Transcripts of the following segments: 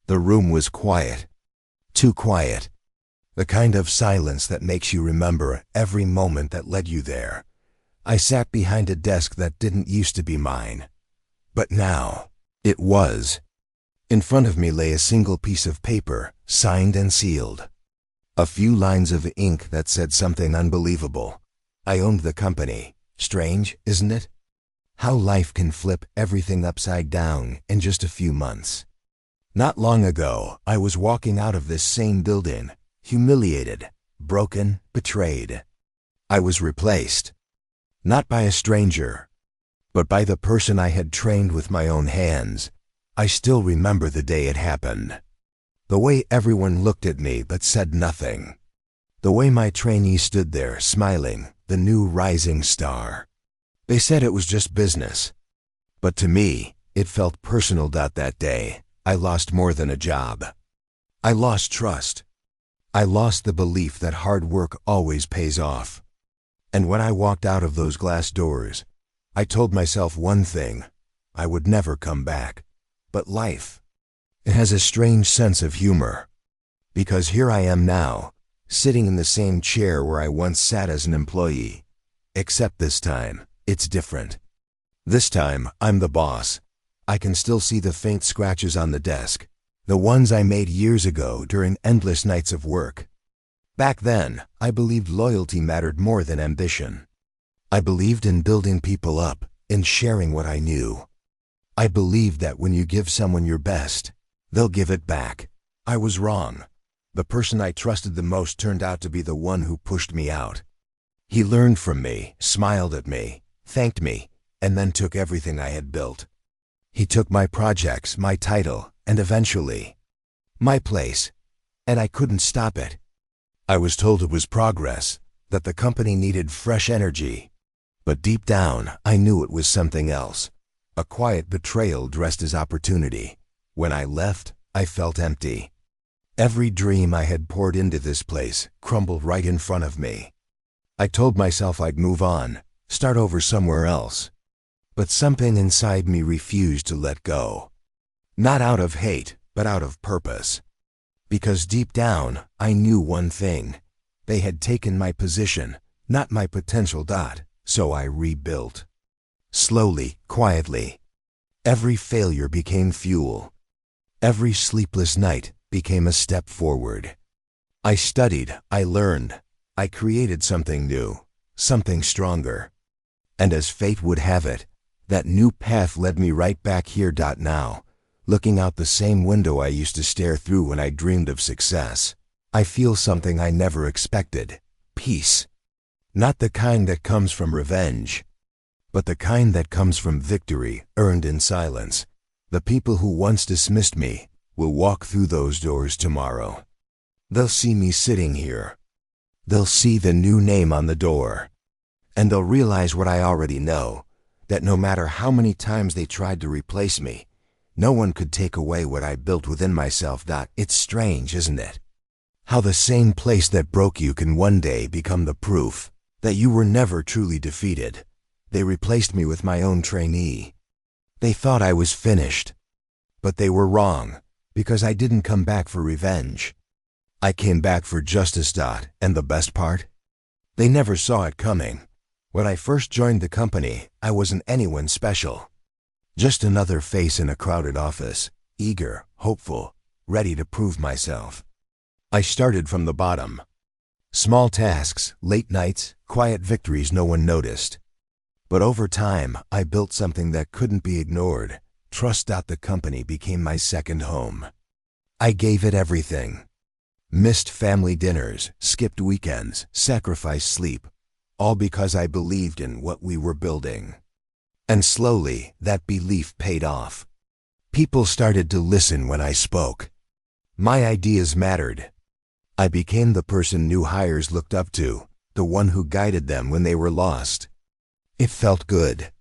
The room was quiet. Too quiet. The kind of silence that makes you remember every moment that led you there. I sat behind a desk that didn't used to be mine. But now, it was. In front of me lay a single piece of paper, signed and sealed. A few lines of ink that said something unbelievable. I owned the company. Strange, isn't it? How life can flip everything upside down in just a few months. Not long ago, I was walking out of this same building, humiliated, broken, betrayed. I was replaced. Not by a stranger, but by the person I had trained with my own hands. I still remember the day it happened. The way everyone looked at me but said nothing. The way my trainee stood there smiling, the new rising star. They said it was just business. But to me, it felt personal. That day, I lost more than a job. I lost trust. I lost the belief that hard work always pays off. And when I walked out of those glass doors, I told myself one thing: I would never come back. But life, it has a strange sense of humor. Because here I am now, sitting in the same chair where I once sat as an employee. Except this time, it's different. This time, I'm the boss. I can still see the faint scratches on the desk, the ones I made years ago during endless nights of work. Back then, I believed loyalty mattered more than ambition. I believed in building people up, in sharing what I knew. I believed that when you give someone your best, they'll give it back. I was wrong. The person I trusted the most turned out to be the one who pushed me out. He learned from me, smiled at me, thanked me, and then took everything I had built. He took my projects, my title, and eventually, my place, and I couldn't stop it. I was told it was progress, that the company needed fresh energy. But deep down, I knew it was something else. A quiet betrayal dressed as opportunity. When I left, I felt empty. Every dream I had poured into this place crumbled right in front of me. I told myself I'd move on, start over somewhere else. But something inside me refused to let go. Not out of hate, but out of purpose. Because deep down, I knew one thing. They had taken my position, not my potential. So I rebuilt. Slowly, quietly. Every failure became fuel. Every sleepless night became a step forward. I studied, I learned, I created something new, something stronger. And as fate would have it, that new path led me right back here. Now, looking out the same window I used to stare through when I dreamed of success, I feel something I never expected: peace. Not the kind that comes from revenge, but the kind that comes from victory earned in silence. The people who once dismissed me will walk through those doors tomorrow. They'll see me sitting here. They'll see the new name on the door. And they'll realize what I already know, that no matter how many times they tried to replace me, no one could take away what I built within myself. It's strange, isn't it? How the same place that broke you can one day become the proof that you were never truly defeated. They replaced me with my own trainee. They thought I was finished. But they were wrong, because I didn't come back for revenge. I came back for justice. And the best part? They never saw it coming. When I first joined the company, I wasn't anyone special. Just another face in a crowded office, eager, hopeful, ready to prove myself. I started from the bottom. Small tasks, late nights, quiet victories no one noticed. But over time, I built something that couldn't be ignored. Trust. The company became my second home. I gave it everything. Missed family dinners, skipped weekends, sacrificed sleep, all because I believed in what we were building. And slowly, that belief paid off. People started to listen when I spoke. My ideas mattered. I became the person new hires looked up to, the one who guided them when they were lost. It felt good.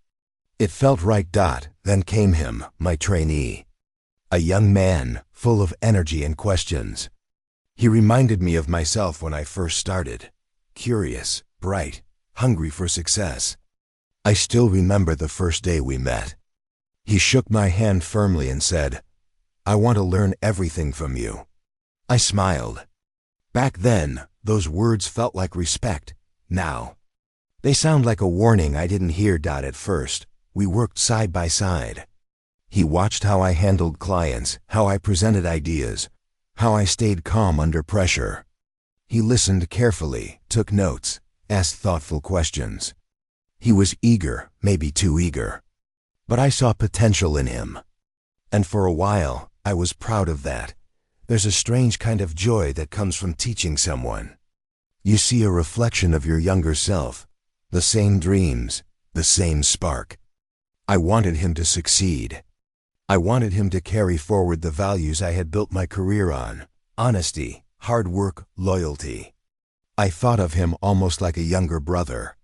It felt right. Then came him, my trainee. A young man, full of energy and questions. He reminded me of myself when I first started. Curious, bright, hungry for success. I still remember the first day we met. He shook my hand firmly and said, I want to learn everything from you. I smiled. Back then, those words felt like respect. Now, they sound like a warning I didn't hear. At first, we worked side by side. He watched how I handled clients, how I presented ideas, how I stayed calm under pressure. He listened carefully, took notes, asked thoughtful questions. He was eager, maybe too eager. But I saw potential in him. And for a while, I was proud of that. There's a strange kind of joy that comes from teaching someone. You see a reflection of your younger self, the same dreams, the same spark. I wanted him to succeed. I wanted him to carry forward the values I had built my career on: honesty, hard work, loyalty. I thought of him almost like a younger brother,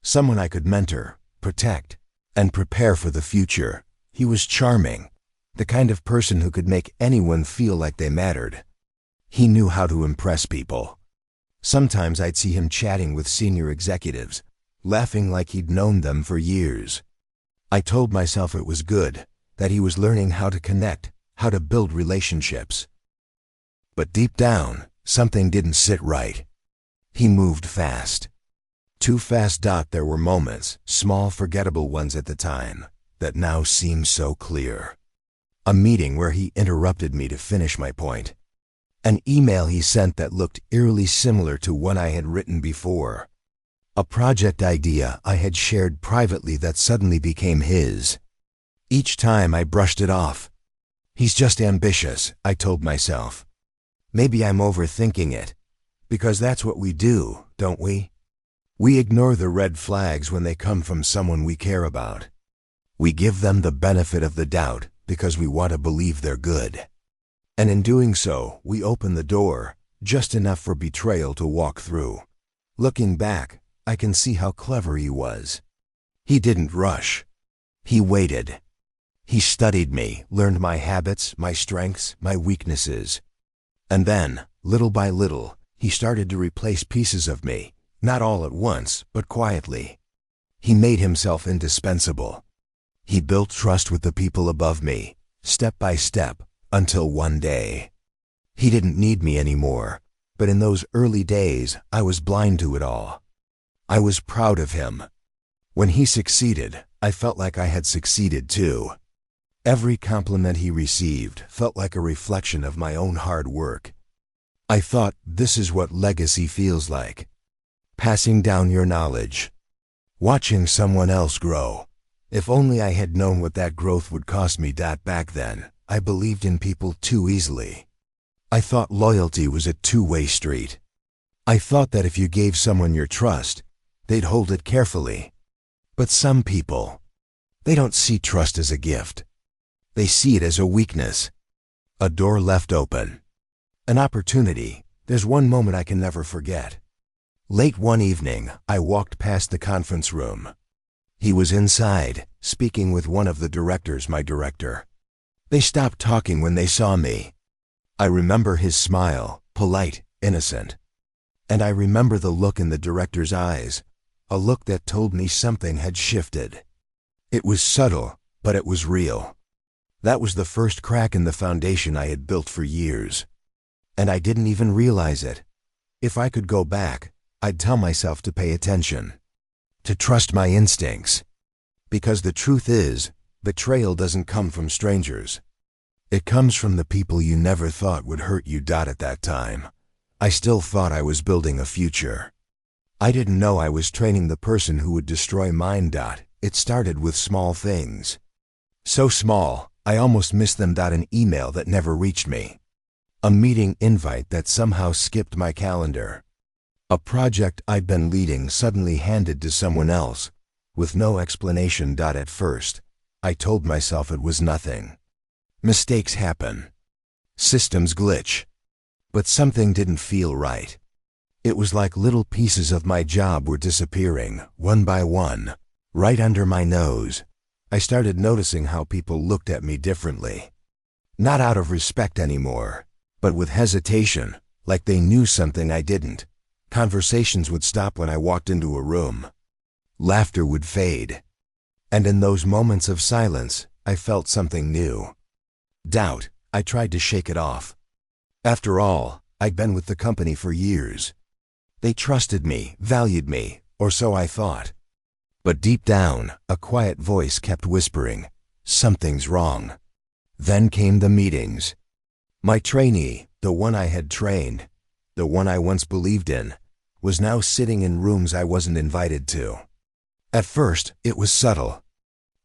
someone I could mentor, protect, and prepare for the future. He was charming, the kind of person who could make anyone feel like they mattered. He knew how to impress people. Sometimes I'd see him chatting with senior executives, laughing like he'd known them for years. I told myself it was good, that he was learning how to connect, how to build relationships. But deep down, something didn't sit right. He moved fast. Too fast. There were moments, small forgettable ones at the time, that now seem so clear. A meeting where he interrupted me to finish my point. An email he sent that looked eerily similar to one I had written before. A project idea I had shared privately that suddenly became his. Each time I brushed it off. He's just ambitious, I told myself. Maybe I'm overthinking it, because that's what we do, don't we? We ignore the red flags when they come from someone we care about. We give them the benefit of the doubt because we want to believe they're good. And in doing so, we open the door, just enough for betrayal to walk through. Looking back, I can see how clever he was. He didn't rush. He waited. He studied me, learned my habits, my strengths, my weaknesses. And then, little by little, he started to replace pieces of me, not all at once, but quietly. He made himself indispensable. He built trust with the people above me, step by step, until one day. He didn't need me anymore, but in those early days, I was blind to it all. I was proud of him. When he succeeded, I felt like I had succeeded too. Every compliment he received felt like a reflection of my own hard work. I thought, this is what legacy feels like. Passing down your knowledge. Watching someone else grow. If only I had known what that growth would cost me. Back then, I believed in people too easily. I thought loyalty was a two-way street. I thought that if you gave someone your trust, they'd hold it carefully. But some people, they don't see trust as a gift. They see it as a weakness. A door left open. An opportunity. There's one moment I can never forget. Late one evening, I walked past the conference room. He was inside, speaking with one of the directors, my director. They stopped talking when they saw me. I remember his smile, polite, innocent. And I remember the look in the director's eyes, a look that told me something had shifted. It was subtle, but it was real. That was the first crack in the foundation I had built for years. And I didn't even realize it. If I could go back, I'd tell myself to pay attention, to trust my instincts. Because the truth is, betrayal doesn't come from strangers. It comes from the people you never thought would hurt you. At that time, I still thought I was building a future. I didn't know I was training the person who would destroy mine. It started with small things. So small, I almost missed them. An email that never reached me. A meeting invite that somehow skipped my calendar. A project I'd been leading suddenly handed to someone else, with no explanation. At first, I told myself it was nothing. Mistakes happen. Systems glitch. But something didn't feel right. It was like little pieces of my job were disappearing, one by one, right under my nose. I started noticing how people looked at me differently. Not out of respect anymore, but with hesitation, like they knew something I didn't. Conversations would stop when I walked into a room. Laughter would fade. And in those moments of silence, I felt something new. Doubt. I tried to shake it off. After all, I'd been with the company for years. They trusted me, valued me, or so I thought. But deep down, a quiet voice kept whispering, "Something's wrong." Then came the meetings. My trainee, the one I had trained, the one I once believed in, was now sitting in rooms I wasn't invited to. At first, it was subtle.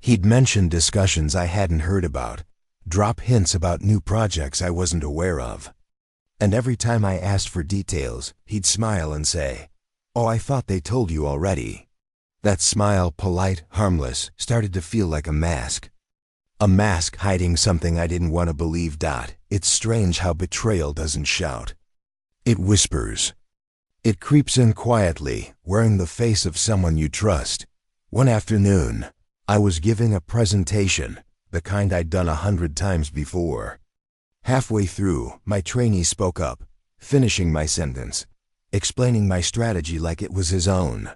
He'd mention discussions I hadn't heard about, drop hints about new projects I wasn't aware of. And every time I asked for details, he'd smile and say, "Oh, I thought they told you already." That smile, polite, harmless, started to feel like a mask. A mask hiding something I didn't want to believe. It's strange how betrayal doesn't shout. It whispers. It creeps in quietly, wearing the face of someone you trust. One afternoon, I was giving a presentation, the kind I'd done 100 times before. Halfway through, my trainee spoke up, finishing my sentence, explaining my strategy like it was his own.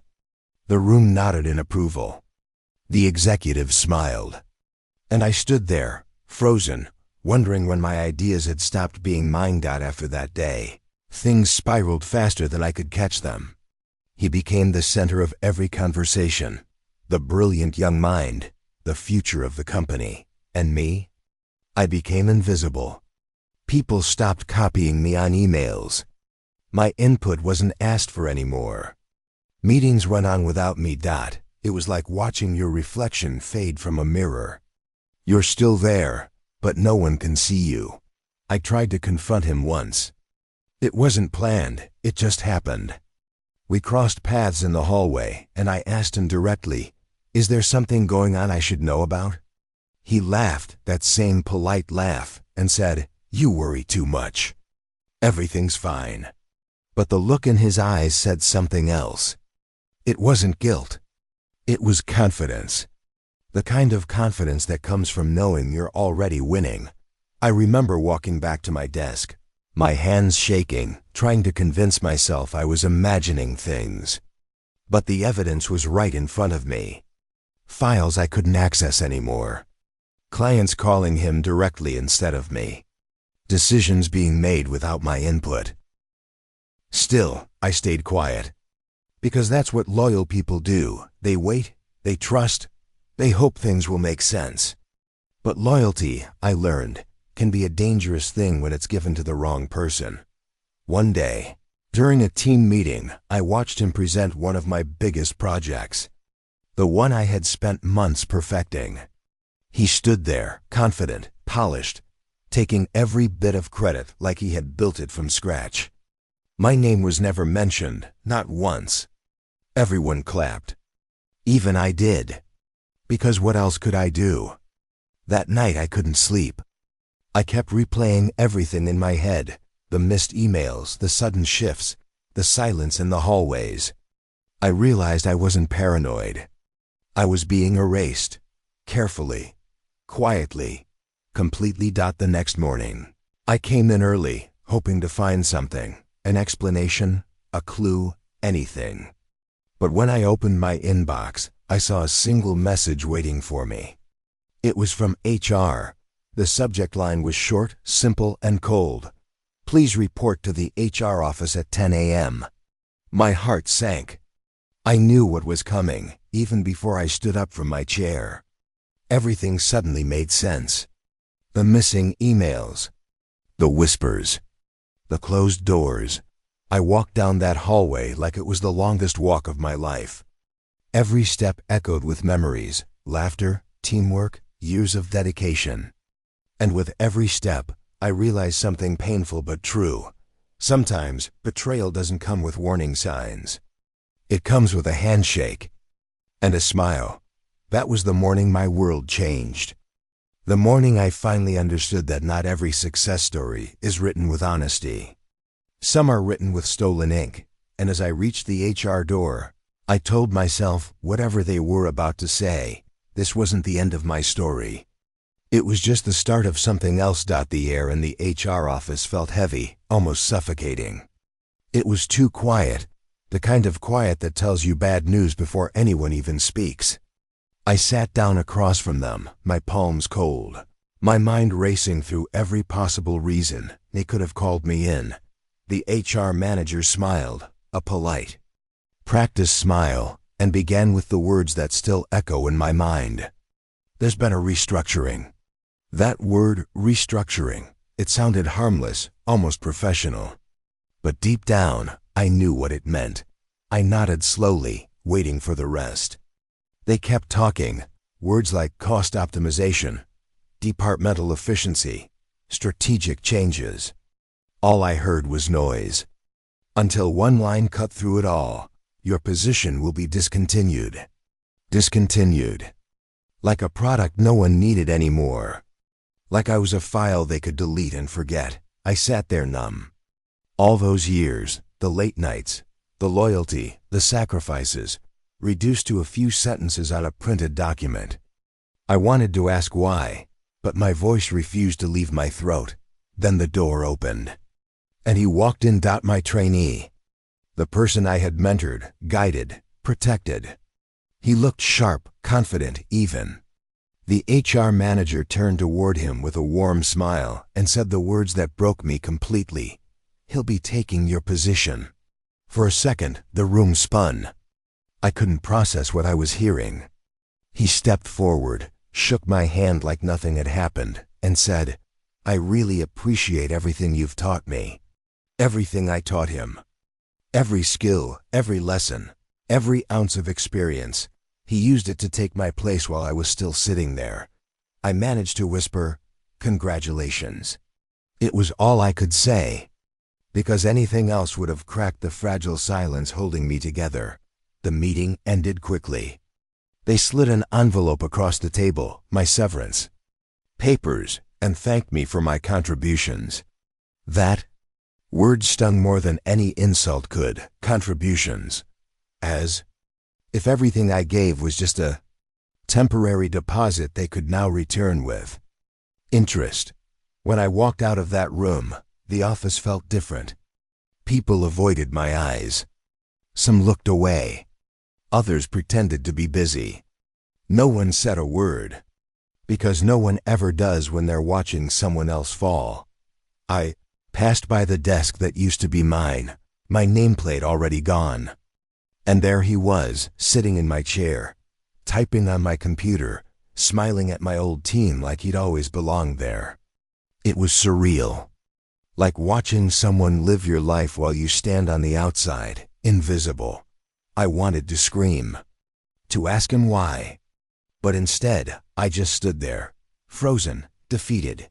The room nodded in approval. The executive smiled. And I stood there, frozen, wondering when my ideas had stopped being mine. After that day, things spiraled faster than I could catch them. He became the center of every conversation, the brilliant young mind, the future of the company. And me? I became invisible. People stopped copying me on emails. My input wasn't asked for anymore. Meetings went on without me. It was like watching your reflection fade from a mirror. You're still there, but no one can see you. I tried to confront him once. It wasn't planned, it just happened. We crossed paths in the hallway, and I asked him directly, "Is there something going on I should know about?" He laughed, that same polite laugh, and said, "You worry too much. Everything's fine." But the look in his eyes said something else. It wasn't guilt. It was confidence. The kind of confidence that comes from knowing you're already winning. I remember walking back to my desk, my hands shaking, trying to convince myself I was imagining things. But the evidence was right in front of me. Files I couldn't access anymore. Clients calling him directly instead of me. Decisions being made without my input. Still, I stayed quiet. Because that's what loyal people do. They wait, they trust, they hope things will make sense. But loyalty, I learned, can be a dangerous thing when it's given to the wrong person. One day, during a team meeting, I watched him present one of my biggest projects. The one I had spent months perfecting. He stood there, confident, polished, taking every bit of credit like he had built it from scratch. My name was never mentioned, not once. Everyone clapped. Even I did. Because what else could I do? That night I couldn't sleep. I kept replaying everything in my head, the missed emails, the sudden shifts, the silence in the hallways. I realized I wasn't paranoid. I was being erased, carefully, quietly, completely. The next morning, I came in early, hoping to find something, an explanation, a clue, anything. But when I opened my inbox, I saw a single message waiting for me. It was from HR. The subject line was short, simple, and cold. "Please report to the HR office at 10 a.m. My heart sank. I knew what was coming, even before I stood up from my chair. Everything suddenly made sense. The missing emails, the whispers, the closed doors. I walked down that hallway like it was the longest walk of my life. Every step echoed with memories, laughter, teamwork, years of dedication. And with every step, I realized something painful but true. Sometimes, betrayal doesn't come with warning signs. It comes with a handshake and a smile. That was the morning my world changed. The morning I finally understood that not every success story is written with honesty. Some are written with stolen ink, and as I reached the HR door, I told myself, whatever they were about to say, this wasn't the end of my story. It was just the start of something else. The air in the HR office felt heavy, almost suffocating. It was too quiet, the kind of quiet that tells you bad news before anyone even speaks. I sat down across from them, my palms cold. My mind racing through every possible reason they could have called me in. The HR manager smiled, a polite, practiced smile, and began with the words that still echo in my mind. There's been a restructuring. That word, restructuring, it sounded harmless, almost professional. But deep down, I knew what it meant. I nodded slowly, waiting for the rest. They kept talking, words like cost optimization, departmental efficiency, strategic changes. All I heard was noise. Until one line cut through it all. Your position will be discontinued. Discontinued. Like a product no one needed anymore. Like I was a file they could delete and forget. I sat there numb. All those years, the late nights, the loyalty, the sacrifices, reduced to a few sentences on a printed document. I wanted to ask why, but my voice refused to leave my throat. Then the door opened. And he walked in. My trainee. The person I had mentored, guided, protected. He looked sharp, confident, even. The HR manager turned toward him with a warm smile and said the words that broke me completely. He'll be taking your position. For a second, the room spun. I couldn't process what I was hearing. He stepped forward, shook my hand like nothing had happened, and said, I really appreciate everything you've taught me. Everything I taught him. Every skill, every lesson, every ounce of experience. He used it to take my place while I was still sitting there. I managed to whisper, congratulations. It was all I could say, because anything else would have cracked the fragile silence holding me together. The meeting ended quickly. They slid an envelope across the table, my severance, papers, and thanked me for my contributions. That word stung more than any insult could. Contributions. As if everything I gave was just a temporary deposit they could now return with interest. When I walked out of that room, the office felt different. People avoided my eyes. Some looked away. Others pretended to be busy. No one said a word, because no one ever does when they're watching someone else fall. I passed by the desk that used to be mine, my nameplate already gone. And there he was, sitting in my chair, typing on my computer, smiling at my old team like he'd always belonged there. It was surreal. Like watching someone live your life while you stand on the outside, invisible. I wanted to scream, to ask him why. But instead, I just stood there, frozen, defeated.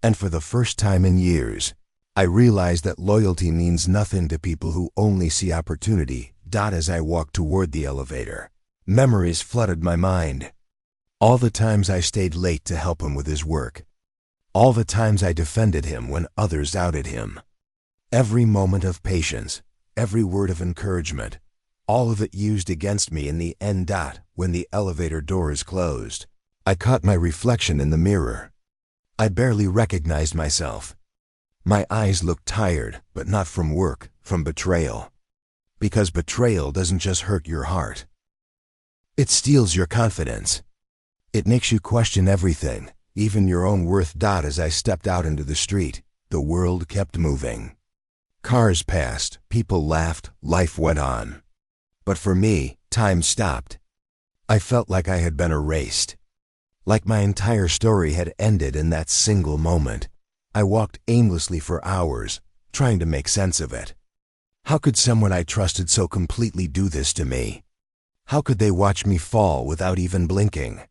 And for the first time in years, I realized that loyalty means nothing to people who only see opportunity. As I walked toward the elevator, memories flooded my mind. All the times I stayed late to help him with his work. All the times I defended him when others doubted him. Every moment of patience, every word of encouragement, all of it used against me in the end. When the elevator doors closed, I caught my reflection in the mirror. I barely recognized myself. My eyes looked tired, but not from work, from betrayal. Because betrayal doesn't just hurt your heart. It steals your confidence. It makes you question everything, even your own worth. As I stepped out into the street, the world kept moving. Cars passed, people laughed, life went on. But for me, time stopped. I felt like I had been erased. Like my entire story had ended in that single moment. I walked aimlessly for hours, trying to make sense of it. How could someone I trusted so completely do this to me? How could they watch me fall without even blinking?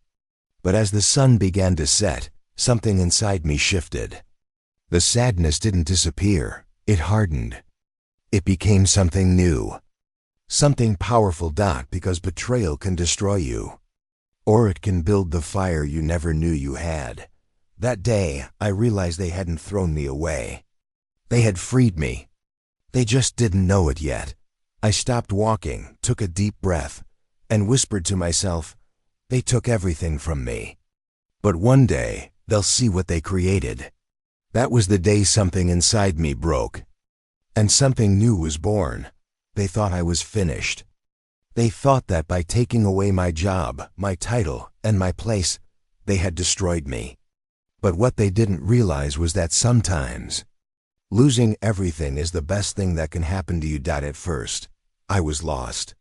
But as the sun began to set, something inside me shifted. The sadness didn't disappear, it hardened. It became something new. Something powerful. Because betrayal can destroy you. Or it can build the fire you never knew you had. That day, I realized they hadn't thrown me away. They had freed me. They just didn't know it yet. I stopped walking, took a deep breath, and whispered to myself, they took everything from me. But one day, they'll see what they created. That was the day something inside me broke. And something new was born. They thought I was finished. They thought that by taking away my job, my title, and my place, they had destroyed me. But what they didn't realize was that sometimes losing everything is the best thing that can happen to you. At first, I was lost.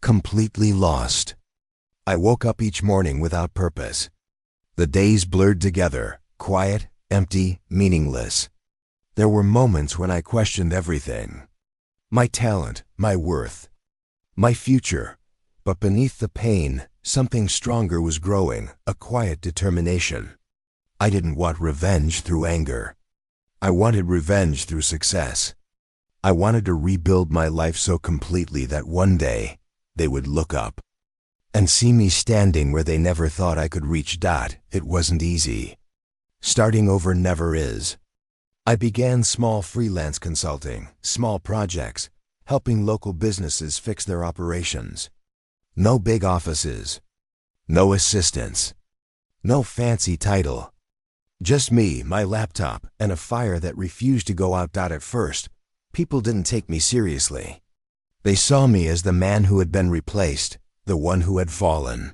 Completely lost. I woke up each morning without purpose. The days blurred together, quiet, empty, meaningless. There were moments when I questioned everything. My talent, my worth, my future. But beneath the pain, something stronger was growing, a quiet determination. I didn't want revenge through anger. I wanted revenge through success. I wanted to rebuild my life so completely that one day they would look up and see me standing where they never thought I could reach. It wasn't easy. Starting over never is. I began small freelance consulting, small projects, helping local businesses fix their operations. No big offices, no assistants, no fancy title. Just me, my laptop, and a fire that refused to go out. At first, people didn't take me seriously. They saw me as the man who had been replaced, the one who had fallen.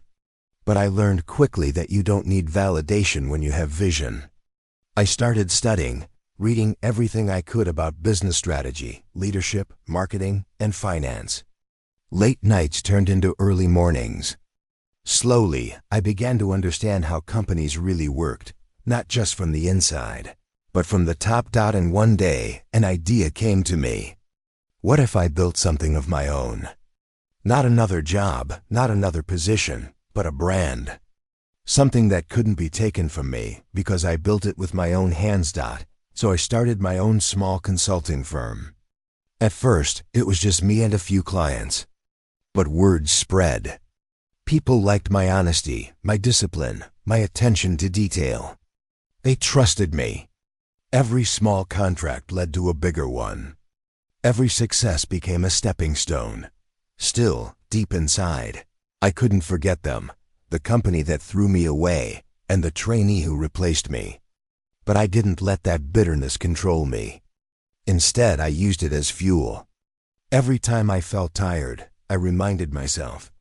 But I learned quickly that you don't need validation when you have vision. I started studying, reading everything I could about business strategy, leadership, marketing, and finance. Late nights turned into early mornings. Slowly, I began to understand how companies really worked, not just from the inside, but from the top. And one day, an idea came to me. What if I built something of my own? Not another job, not another position, but a brand. Something that couldn't be taken from me because I built it with my own hands. So I started my own small consulting firm. At first, it was just me and a few clients. But word spread. People liked my honesty, my discipline, my attention to detail. They trusted me. Every small contract led to a bigger one. Every success became a stepping stone. Still, deep inside, I couldn't forget them, the company that threw me away, and the trainee who replaced me. But I didn't let that bitterness control me. Instead, I used it as fuel. Every time I felt tired, I reminded myself,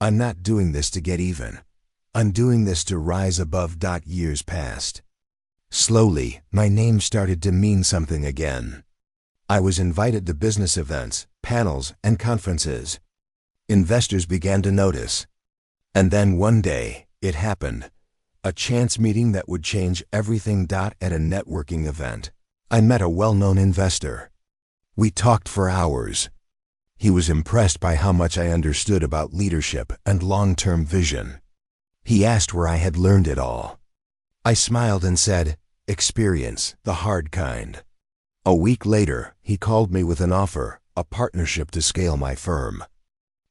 I'm not doing this to get even. I'm doing this to rise above. Years passed. Slowly, my name started to mean something again. I was invited to business events, panels, and conferences. Investors began to notice. And then one day, it happened. A chance meeting that would change everything. At a networking event, I met a well-known investor. We talked for hours. He was impressed by how much I understood about leadership and long-term vision. He asked where I had learned it all. I smiled and said, experience, the hard kind. A week later, he called me with an offer, a partnership to scale my firm.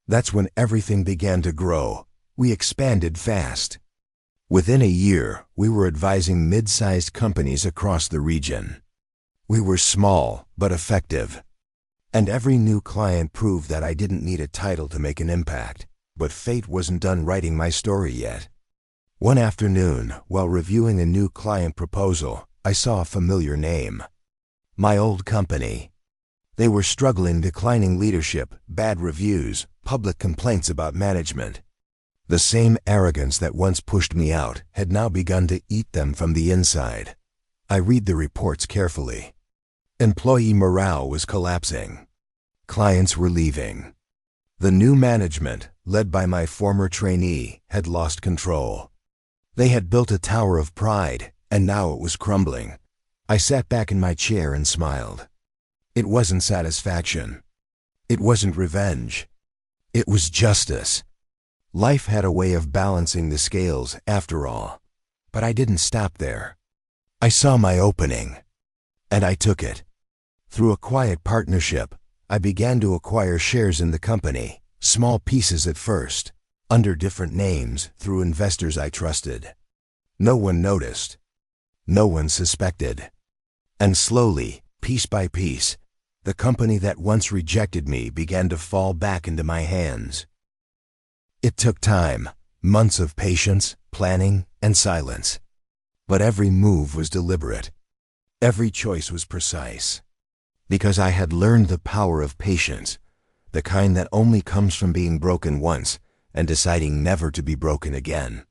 That's when everything began to grow. We expanded fast. Within a year, we were advising mid-sized companies across the region. We were small, but effective. And every new client proved that I didn't need a title to make an impact. But fate wasn't done writing my story yet. One afternoon, while reviewing a new client proposal, I saw a familiar name. My old company. They were struggling, declining leadership, bad reviews, public complaints about management. The same arrogance that once pushed me out had now begun to eat them from the inside. I read the reports carefully. Employee morale was collapsing. Clients were leaving. The new management, led by my former trainee, had lost control. They had built a tower of pride, and now it was crumbling. I sat back in my chair and smiled. It wasn't satisfaction. It wasn't revenge. It was justice. Life had a way of balancing the scales, after all. But I didn't stop there. I saw my opening, and I took it. Through a quiet partnership, I began to acquire shares in the company, small pieces at first, under different names, through investors I trusted. No one noticed. No one suspected. And slowly, piece by piece, the company that once rejected me began to fall back into my hands. It took time, months of patience, planning, and silence. But every move was deliberate. Every choice was precise. Because I had learned the power of patience, the kind that only comes from being broken once and deciding never to be broken again.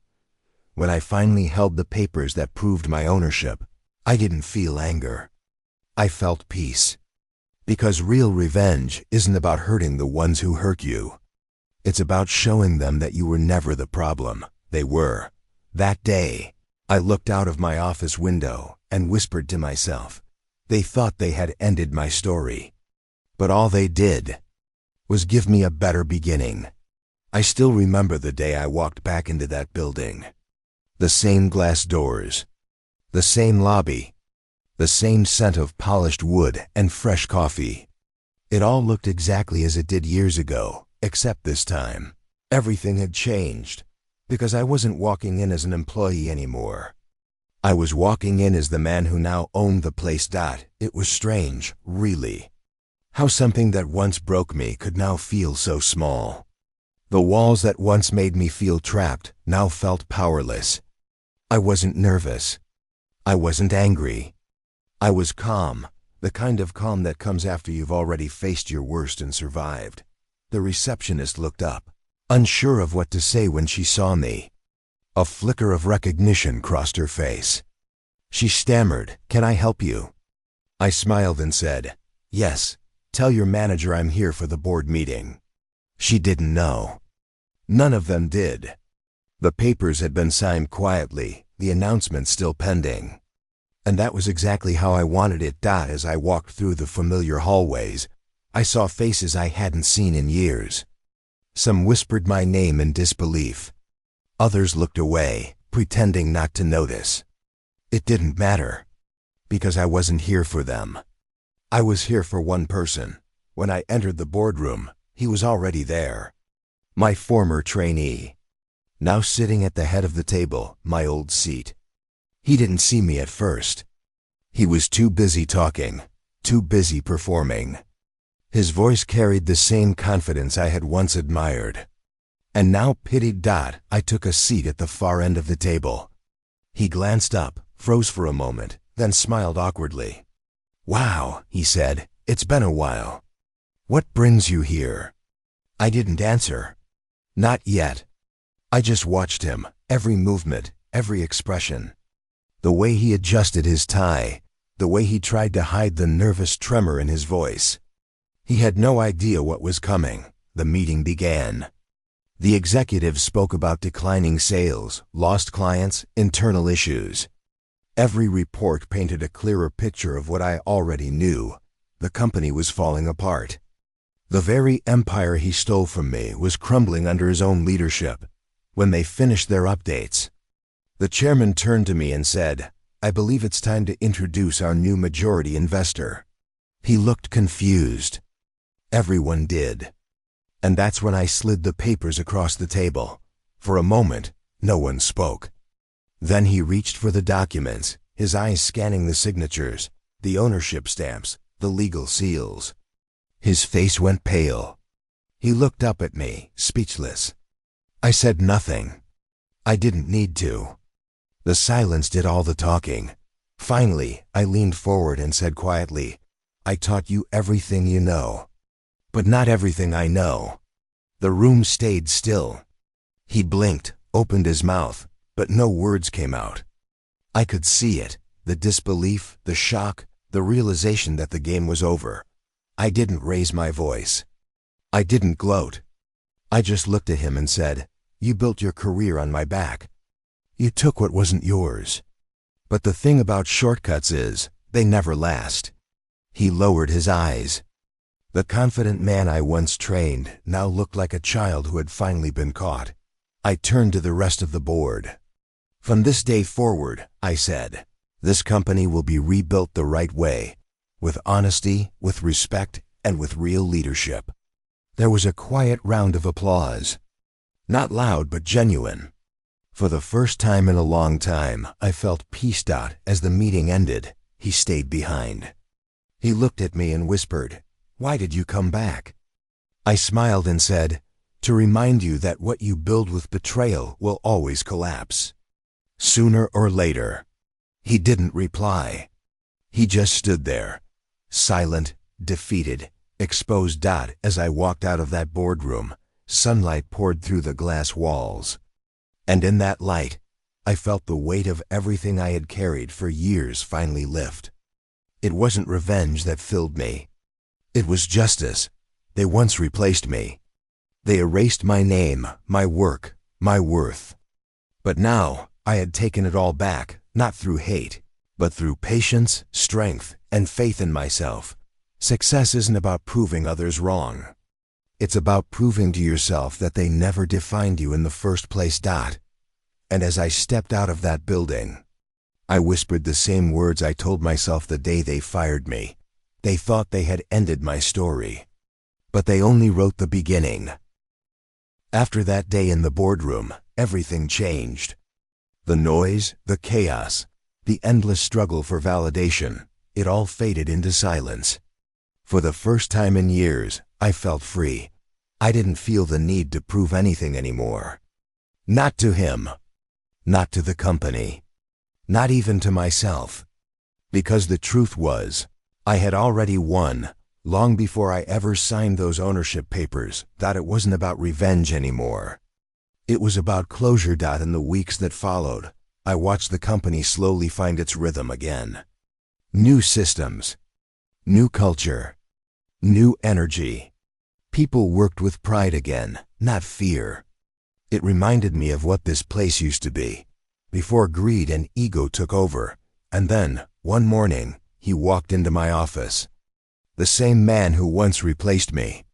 When I finally held the papers that proved my ownership, I didn't feel anger. I felt peace. Because real revenge isn't about hurting the ones who hurt you. It's about showing them that you were never the problem. They were. That day, I looked out of my office window and whispered to myself, they thought they had ended my story. But all they did was give me a better beginning. I still remember the day I walked back into that building. The same glass doors, the same lobby, the same scent of polished wood and fresh coffee. It all looked exactly as it did years ago, except this time, everything had changed, because I wasn't walking in as an employee anymore. I was walking in as the man who now owned the place. It was strange, really, how something that once broke me could now feel so small. The walls that once made me feel trapped now felt powerless. I wasn't nervous. I wasn't angry. I was calm, the kind of calm that comes after you've already faced your worst and survived. The receptionist looked up, unsure of what to say when she saw me. A flicker of recognition crossed her face. She stammered, "Can I help you?" I smiled and said, "Yes, tell your manager I'm here for the board meeting." She didn't know. None of them did. The papers had been signed quietly, the announcement still pending. And that was exactly how I wanted it. As I walked through the familiar hallways, I saw faces I hadn't seen in years. Some whispered my name in disbelief. Others looked away, pretending not to notice. It didn't matter, because I wasn't here for them. I was here for one person. When I entered the boardroom, he was already there. My former trainee, now sitting at the head of the table, my old seat. He didn't see me at first. He was too busy talking, too busy performing. His voice carried the same confidence I had once admired. And now pitied. I took a seat at the far end of the table. He glanced up, froze for a moment, then smiled awkwardly. "Wow," he said, "it's been a while. What brings you here?" I didn't answer. Not yet. I just watched him, every movement, every expression. The way he adjusted his tie, the way he tried to hide the nervous tremor in his voice. He had no idea what was coming. The meeting began. The executives spoke about declining sales, lost clients, internal issues. Every report painted a clearer picture of what I already knew. The company was falling apart. The very empire he stole from me was crumbling under his own leadership. When they finished their updates, the chairman turned to me and said, "I believe it's time to introduce our new majority investor." He looked confused. Everyone did. And that's when I slid the papers across the table. For a moment, no one spoke. Then he reached for the documents, his eyes scanning the signatures, the ownership stamps, the legal seals. His face went pale. He looked up at me, speechless. I said nothing. I didn't need to. The silence did all the talking. Finally, I leaned forward and said quietly, "I taught you everything you know. But not everything I know." The room stayed still. He blinked, opened his mouth, but no words came out. I could see it, the disbelief, the shock, the realization that the game was over. I didn't raise my voice. I didn't gloat. I just looked at him and said, "You built your career on my back. You took what wasn't yours. But the thing about shortcuts is, they never last." He lowered his eyes. The confident man I once trained now looked like a child who had finally been caught. I turned to the rest of the board. "From this day forward," I said, "this company will be rebuilt the right way, with honesty, with respect, and with real leadership." There was a quiet round of applause. Not loud, but genuine. For the first time in a long time, I felt peace. As the meeting ended, he stayed behind. He looked at me and whispered, "Why did you come back?" I smiled and said, "To remind you that what you build with betrayal will always collapse. Sooner or later." He didn't reply. He just stood there, silent, defeated, exposed. As I walked out of that boardroom, sunlight poured through the glass walls. And in that light, I felt the weight of everything I had carried for years finally lift. It wasn't revenge that filled me. It was justice. They once replaced me. They erased my name, my work, my worth. But now, I had taken it all back, not through hate, but through patience, strength, and faith in myself. Success isn't about proving others wrong. It's about proving to yourself that they never defined you in the first place. And as I stepped out of that building, I whispered the same words I told myself the day they fired me. They thought they had ended my story. But they only wrote the beginning. After that day in the boardroom, everything changed. The noise, the chaos, the endless struggle for validation, it all faded into silence. For the first time in years, I felt free. I didn't feel the need to prove anything anymore. Not to him. Not to the company. Not even to myself. Because the truth was, I had already won, long before I ever signed those ownership papers, that it wasn't about revenge anymore. It was about closure. In the weeks that followed, I watched the company slowly find its rhythm again. New systems. New culture. New energy. People worked with pride again, not fear. It reminded me of what this place used to be, before greed and ego took over. And then, one morning, he walked into my office. The same man who once replaced me.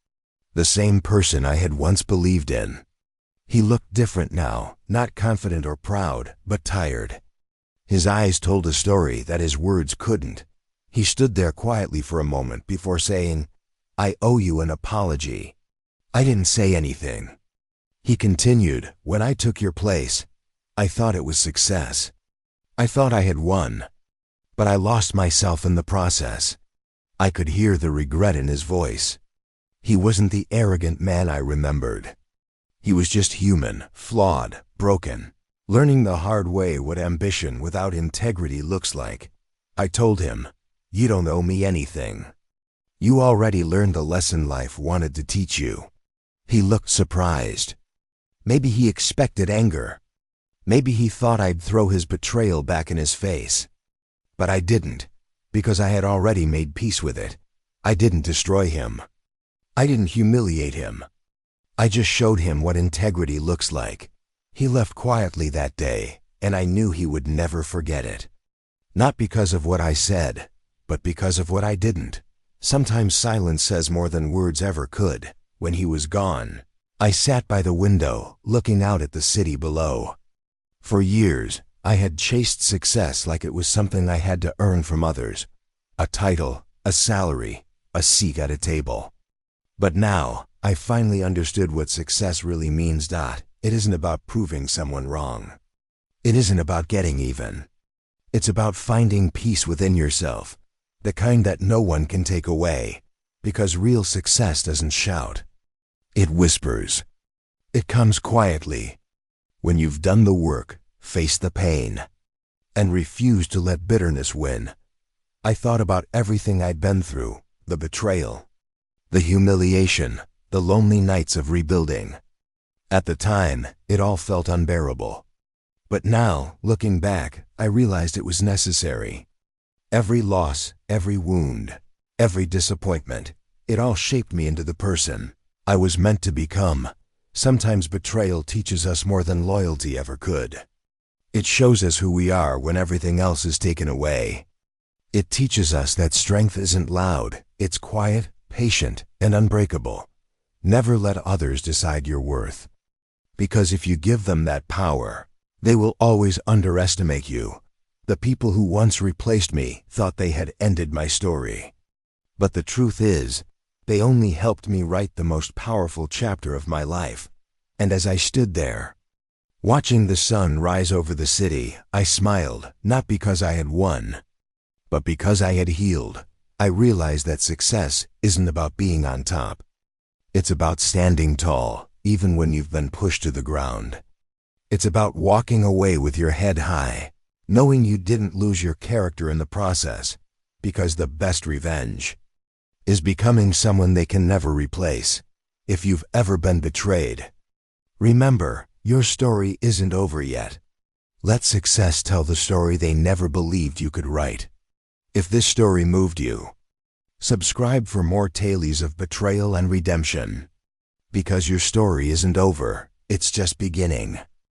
The same person I had once believed in. He looked different now, not confident or proud, but tired. His eyes told a story that his words couldn't. He stood there quietly for a moment before saying, "I owe you an apology." I didn't say anything. He continued, "When I took your place, I thought it was success. I thought I had won. But I lost myself in the process." I could hear the regret in his voice. He wasn't the arrogant man I remembered. He was just human, flawed, broken, learning the hard way what ambition without integrity looks like. I told him, "You don't owe me anything. You already learned the lesson life wanted to teach you." He looked surprised. Maybe he expected anger. Maybe he thought I'd throw his betrayal back in his face. But I didn't, because I had already made peace with it. I didn't destroy him. I didn't humiliate him. I just showed him what integrity looks like. He left quietly that day, and I knew he would never forget it. Not because of what I said, but because of what I didn't. Sometimes silence says more than words ever could. When he was gone, I sat by the window, looking out at the city below. For years, I had chased success like it was something I had to earn from others. A title, a salary, a seat at a table. But now, I finally understood what success really means. It isn't about proving someone wrong. It isn't about getting even. It's about finding peace within yourself, the kind that no one can take away, because real success doesn't shout. It whispers. It comes quietly. When you've done the work, faced the pain, and refused to let bitterness win. I thought about everything I'd been through, the betrayal, the humiliation, the lonely nights of rebuilding. At the time, it all felt unbearable. But now, looking back, I realized it was necessary. Every loss, every wound, every disappointment, it all shaped me into the person I was meant to become. Sometimes betrayal teaches us more than loyalty ever could. It shows us who we are when everything else is taken away. It teaches us that strength isn't loud, it's quiet, patient, and unbreakable. Never let others decide your worth. Because if you give them that power, they will always underestimate you. The people who once replaced me thought they had ended my story. But the truth is, they only helped me write the most powerful chapter of my life. And as I stood there, watching the sun rise over the city, I smiled, not because I had won, but because I had healed. I realized that success isn't about being on top. It's about standing tall, even when you've been pushed to the ground. It's about walking away with your head high, knowing you didn't lose your character in the process, because the best revenge is becoming someone they can never replace. If you've ever been betrayed, remember, your story isn't over yet. Let success tell the story they never believed you could write. If this story moved you, subscribe for more tales of betrayal and redemption. Because your story isn't over, it's just beginning.